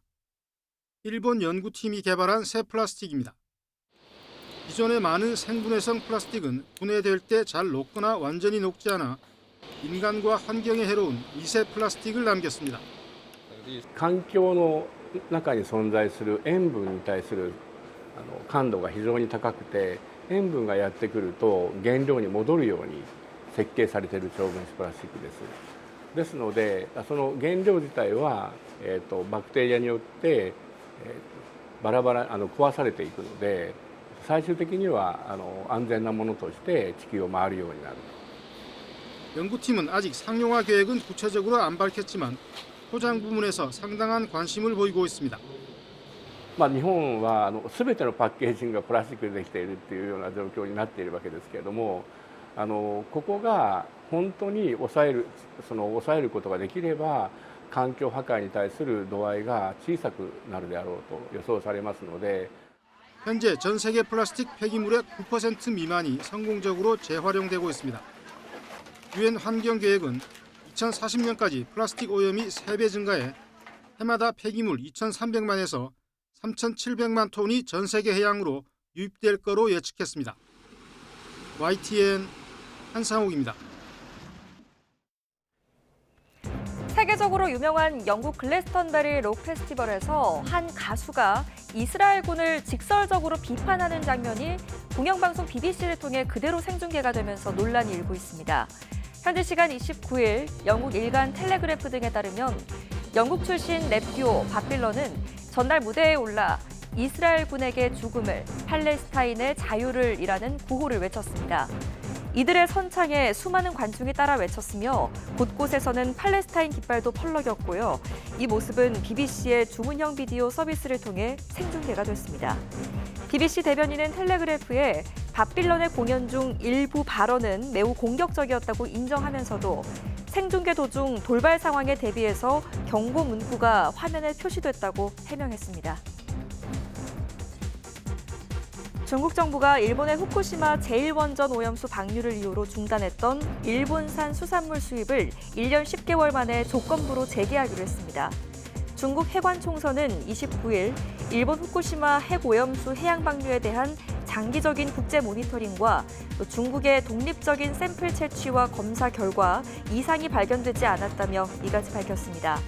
일본 연구팀이 개발한 새 플라스틱입니다. 기존의 많은 생분해성 플라스틱은 분해될 때 잘 녹거나 완전히 녹지 않아 인간과 환경에 해로운 미세 플라스틱을 남겼습니다. 環境の中に存在する塩分に対する感度が非常に高くて、塩分がやってくると原料に戻るように設計されている超分子プラスチックです。ですので、その原料自体は、バクテリアによって、バラバラ壊されていくので、最終的には安全なものとして地球を回るようになる。 연구팀은 아직 상용화 계획은 구체적으로 안 밝혔지만 포장 부문에서 상당한 관심을 보이고 있습니다. 日本は全てのパッケージングがプラスチックでできているというような状況になっているわけですけれども、ここが本当に抑えることができれば環境破壊に対する度合いが小さくなるであろうと予想されますので 현재 전 세계 플라스틱 폐기물의 9% 미만이 성공적으로 재활용되고 있습니다. 유엔 환경계획은 2040년까지 플라스틱 오염이 3배 증가해 해마다 폐기물 2,300만에서 3,700만 톤이 전 세계 해양으로 유입될 거로 예측했습니다. YTN 한상욱입니다. 세계적으로 유명한 영국 글래스턴베리 록 페스티벌에서 한 가수가 이스라엘군을 직설적으로 비판하는 장면이 공영방송 BBC를 통해 그대로 생중계가 되면서 논란이 일고 있습니다. 현지 시간 29일 영국 일간 텔레그래프 등에 따르면 영국 출신 랩 듀오 밥 딜런은 전날 무대에 올라 이스라엘군에게 죽음을, 팔레스타인의 자유를 이라는 구호를 외쳤습니다. 이들의 선창에 수많은 관중이 따라 외쳤으며 곳곳에서는 팔레스타인 깃발도 펄럭였고요. 이 모습은 BBC의 주문형 비디오 서비스를 통해 생중계가 됐습니다. BBC 대변인은 텔레그래프에 밥 딜런의 공연 중 일부 발언은 매우 공격적이었다고 인정하면서도 생중계 도중 돌발 상황에 대비해서 경고 문구가 화면에 표시됐다고 해명했습니다. 중국 정부가 일본의 후쿠시마 제1원전 오염수 방류를 이유로 중단했던 일본산 수산물 수입을 1년 10개월 만에 조건부로 재개하기로 했습니다. 중국 해관총서는 29일 일본 후쿠시마 핵오염수 해양 방류에 대한 장기적인 국제 모니터링과 또 중국의 독립적인 샘플 채취와 검사 결과 이상이 발견되지 않았다며 이같이 밝혔습니다.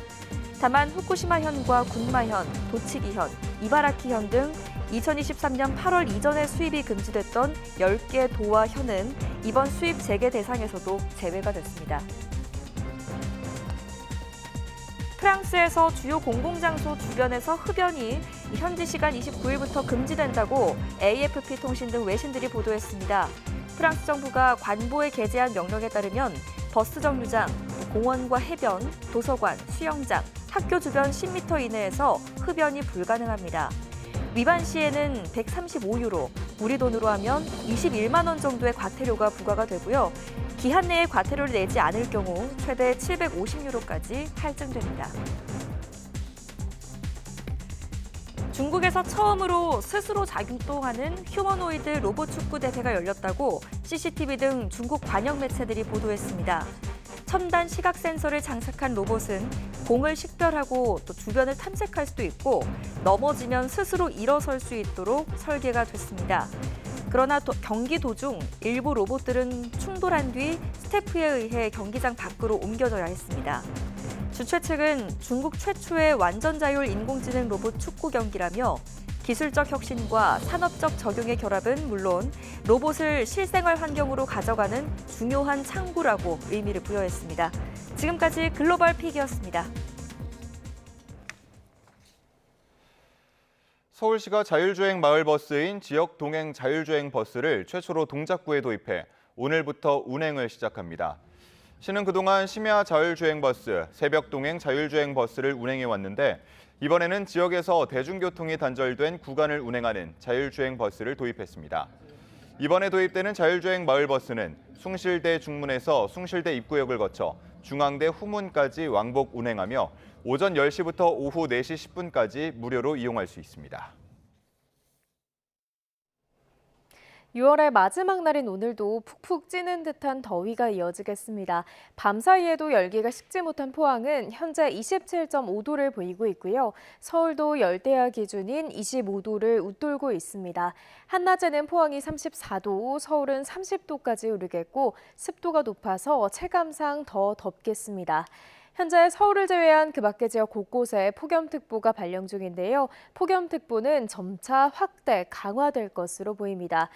다만 후쿠시마현과 군마현, 도치기현, 이바라키현 등 2023년 8월 이전에 수입이 금지됐던 10개 도와 현은 이번 수입 재개 대상에서도 제외가 됐습니다. 프랑스에서 주요 공공장소 주변에서 흡연이 현지 시간 29일부터 금지된다고 AFP 통신 등 외신들이 보도했습니다. 프랑스 정부가 관보에 게재한 명령에 따르면 버스 정류장, 공원과 해변, 도서관, 수영장, 학교 주변 10m 이내에서 흡연이 불가능합니다. 위반 시에는 135유로, 우리 돈으로 하면 21만 원 정도의 과태료가 부과가 되고요. 기한 내에 과태료를 내지 않을 경우 최대 750유로까지 할증됩니다. 중국에서 처음으로 스스로 작동하는 휴머노이드 로봇 축구 대회가 열렸다고 CCTV 등 중국 관영 매체들이 보도했습니다. 첨단 시각 센서를 장착한 로봇은 공을 식별하고 또 주변을 탐색할 수도 있고 넘어지면 스스로 일어설 수 있도록 설계가 됐습니다. 그러나 경기 도중 일부 로봇들은 충돌한 뒤 스태프에 의해 경기장 밖으로 옮겨져야 했습니다. 주최 측은 중국 최초의 완전 자율 인공지능 로봇 축구 경기라며 기술적 혁신과 산업적 적용의 결합은 물론 로봇을 실생활 환경으로 가져가는 중요한 창구라고 의미를 부여했습니다. 지금까지 글로벌 픽이었습니다. 서울시가 자율주행 마을버스인 지역 동행 자율주행 버스를 최초로 동작구에 도입해 오늘부터 운행을 시작합니다. 시는 그동안 심야 자율주행 버스, 새벽 동행 자율주행 버스를 운행해 왔는데 이번에는 지역에서 대중교통이 단절된 구간을 운행하는 자율주행 버스를 도입했습니다. 이번에 도입되는 자율주행 마을버스는 숭실대 중문에서 숭실대 입구역을 거쳐 중앙대 후문까지 왕복 운행하며 오전 10시부터 오후 4시 10분까지 무료로 이용할 수 있습니다. 6월의 마지막 날인 오늘도 푹푹 찌는 듯한 더위가 이어지겠습니다. 밤사이에도 열기가 식지 못한 포항은 현재 27.5도를 보이고 있고요. 서울도 열대야 기준인 25도를 웃돌고 있습니다. 한낮에는 포항이 34도, 서울은 30도까지 오르겠고 습도가 높아서 체감상 더 덥겠습니다. 현재 서울을 제외한 그 밖의 지역 곳곳에 폭염특보가 발령 중인데요. 폭염특보는 점차 확대, 강화될 것으로 보입니다.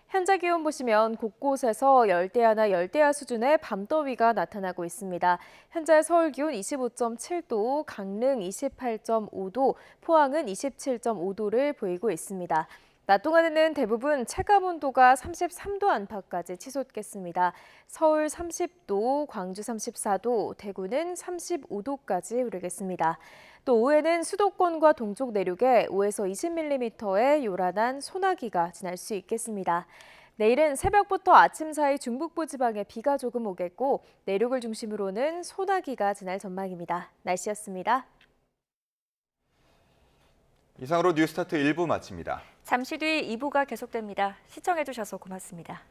현재 기온 보시면 곳곳에서 열대야나 열대야 수준의 밤더위가 나타나고 있습니다. 현재 서울 기온 25.7도, 강릉 28.5도, 포항은 27.5도를 보이고 있습니다. 낮 동안에는 대부분 체감온도가 33도 안팎까지 치솟겠습니다. 서울 30도, 광주 34도, 대구는 35도까지 오르겠습니다. 또 오후에는 수도권과 동쪽 내륙에 5에서 20mm의 요란한 소나기가 지날 수 있겠습니다. 내일은 새벽부터 아침 사이 중북부 지방에 비가 조금 오겠고 내륙을 중심으로는 소나기가 지날 전망입니다. 날씨였습니다. 이상으로 뉴스타트 1부 마칩니다. 잠시 뒤 2부가 계속됩니다. 시청해주셔서 고맙습니다.